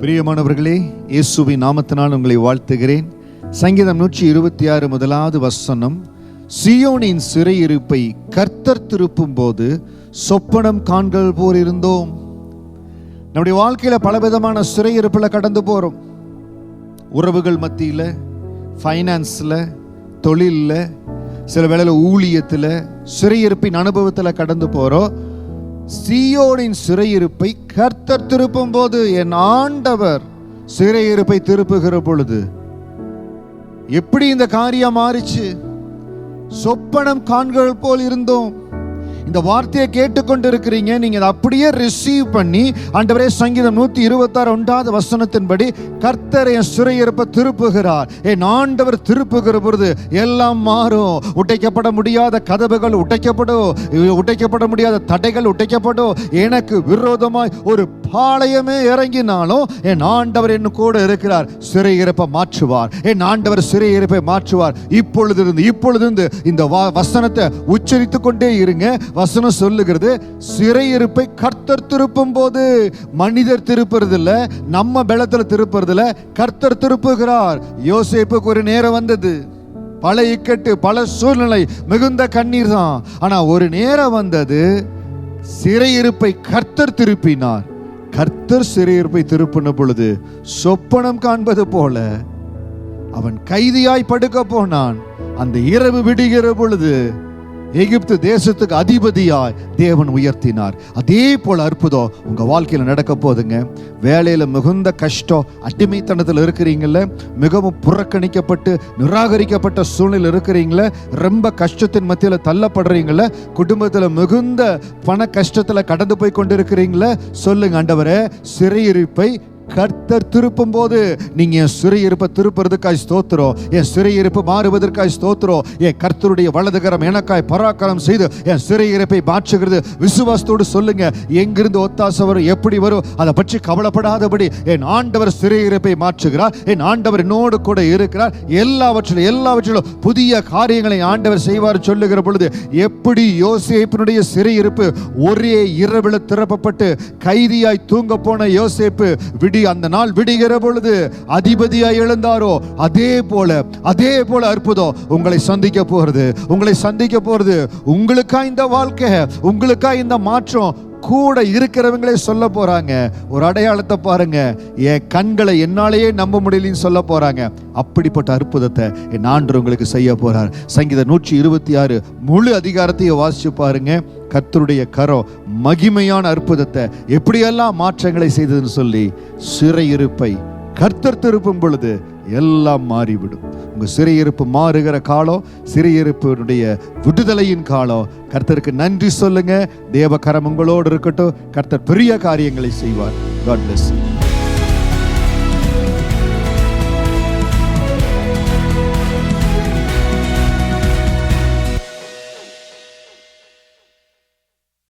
பிரியமானவர்களே, இயேசுவின் நாமத்தினால் உங்களை வாழ்த்துகிறேன். சங்கீதம் 126 முதலாவது வசனம், சீயோனின் சிறையிருப்பை கர்த்தர் திருப்பும் போது சொப்பனம் காண்கள் போல் இருந்தோம். நம்முடைய வாழ்க்கையில பலவிதமான சிறையிருப்புல கடந்து போறோம். உறவுகள் மத்தியில, ஃபைனான்ஸ்ல, தொழில்ல, சில வேளையில ஊழியத்துல சிறையிருப்பின் அனுபவத்துல கடந்து போறோம். சீயோனின் சிறையிருப்பை கர்த்தர் திருப்பும் போது, என் ஆண்டவர் சிறையிருப்பை திருப்புகிற பொழுது எப்படி இந்த காரியம் மாறிச்சு? சொப்பனம் காண்கள் போல் இருந்தோம். இந்த வார்த்தையை கேட்டுக்கொண்டிருக்கிறீங்க, நீங்க அதை அப்படியே ரிசீவ் பண்ணி, ஆண்டவரே, சங்கீதம் 126 1வது வசனத்தின்படி கர்த்தர் என் சிறையிருப்பை திருப்புகிறார். என் ஆண்டவர் திருப்புகிற பொழுது எல்லாம் மாறும். உடைக்கப்பட முடியாத கதவுகள் உடைக்கப்படும், உடைக்கப்பட முடியாத தடைகள் உடைக்கப்படும். எனக்கு விரோதமாய் ஒரு பாளையமே இறங்கினாலும் என் ஆண்டவர் என்ன கூட இருக்கிறார். சிறையிருப்பை மாற்றுவார். என் ஆண்டவர் சிறையிருப்பை மாற்றுவார். இப்பொழுது இந்த வசனத்தை உச்சரித்து கொண்டே இருங்க. வசனம் சொல்லுகிறது, சிறையிருப்பை கர்த்தர் திருப்பும் போது. மனிதர் திருப்புறது இல்ல, நம்ம பலத்துல திருப்புறது இல்ல, கர்த்தர் திருப்புகிறார். யோசேப்புக்கு ஒரு நேரம் வந்தது, பல இக்கட்டு, பல சூழ்நிலை, மிகுந்த கண்ணீர் தான். ஆனா ஒரு நேரம் வந்தது, சிறையிருப்பை கர்த்தர் திருப்பினார். கர்த்தர் சிறையிருப்பை திருப்பின பொழுது சொப்பனம் காண்பது போல அவன் கைதியாய் படுக்க போனான். அந்த இரவு விடுகிற பொழுது எகிப்து தேசத்துக்கு அதிபதியாய் தேவன் உயர்த்தினார். அதே போல அற்புதம் உங்க வாழ்க்கையில நடக்க போதுங்க. வேலையில மிகுந்த கஷ்டம், அடிமைத்தனத்தில் இருக்கிறீங்கள, மிகவும் புறக்கணிக்கப்பட்டு நிராகரிக்கப்பட்ட சூழ்நிலை இருக்கிறீங்கள, ரொம்ப கஷ்டத்தின் மத்தியில தள்ளப்படுறீங்கள, குடும்பத்துல மிகுந்த பண கஷ்டத்துல கடந்து போய் கொண்டிருக்கிறீங்கள, சொல்லுங்க, ஆண்டவரே, சிறையிருப்பை கர்த்தர் திருப்பும் போது நீங்க என் சிறையிருப்பை திருப்புறதுக்காய் ஸ்தோத்திரம், என் சிறையிருப்பு மாறுவதற்காய் ஸ்தோத்திரம். என் கர்த்தருடைய வலதுகரம் எனக்காய் பராக்கிரமம் செய்து என் சிறையிருப்பை மாற்றுகிறது. விசுவாசத்தோடு சொல்லுங்க, எங்கிருந்து ஒத்தாசை வரும், எப்படி வரும், அதை பற்றி கவலைப்படாதபடி என் ஆண்டவர் சிறையிருப்பை மாற்றுகிறார். என் ஆண்டவர் என்னோடு கூட இருக்கிறார். எல்லாவற்றிலும் புதிய காரியங்களை ஆண்டவர் செய்வார் சொல்லுகிற பொழுது, எப்படி யோசேப்பினுடைய சிறையிருப்பு ஒரே இரவில் திறப்பப்பட்டு கைதியாய் தூங்க போன யோசேப்பு அந்த நாள் விடுகிற பொழுது அதிபதியாய் எழுந்தாரோ, அதே போல அற்புதம் உங்களை சந்திக்க போறது. உங்களுக்கா இந்த வாழ்க்கை, உங்களுக்கா இந்த மாற்றம் கூட இருக்கிறவங்களே சொல்ல போறாங்க. ஒரு அடையாளத்தை பாருங்க, என் கண்களை என்னாலேயே நம்ப முடியலன்னு சொல்ல போறாங்க. அப்படிப்பட்ட அற்புதத்தை என் ஆண்டவர் உங்களுக்கு செய்ய போறார். சங்கீதம் 126 முழு அதிகாரத்தையும் வாசிச்சு பாருங்க. கர்த்தருடைய கரம் மகிமையான அற்புதத்தை எப்படியெல்லாம் மாற்றங்களை செய்ததுன்னு சொல்லி, சிறையிருப்பை கர்த்தர் திருப்பும் பொழுது எல்லாம் மாறிவிடும். உங்க சிறையிருப்பு மாறுகிற காலம், சிறையிருப்பினுடைய விடுதலையின் காலம். கர்த்தருக்கு நன்றி சொல்லுங்க. தேவ கரம் உங்களோடு இருக்கட்டும். கர்த்தர் பெரிய காரியங்களை செய்வார். God bless you.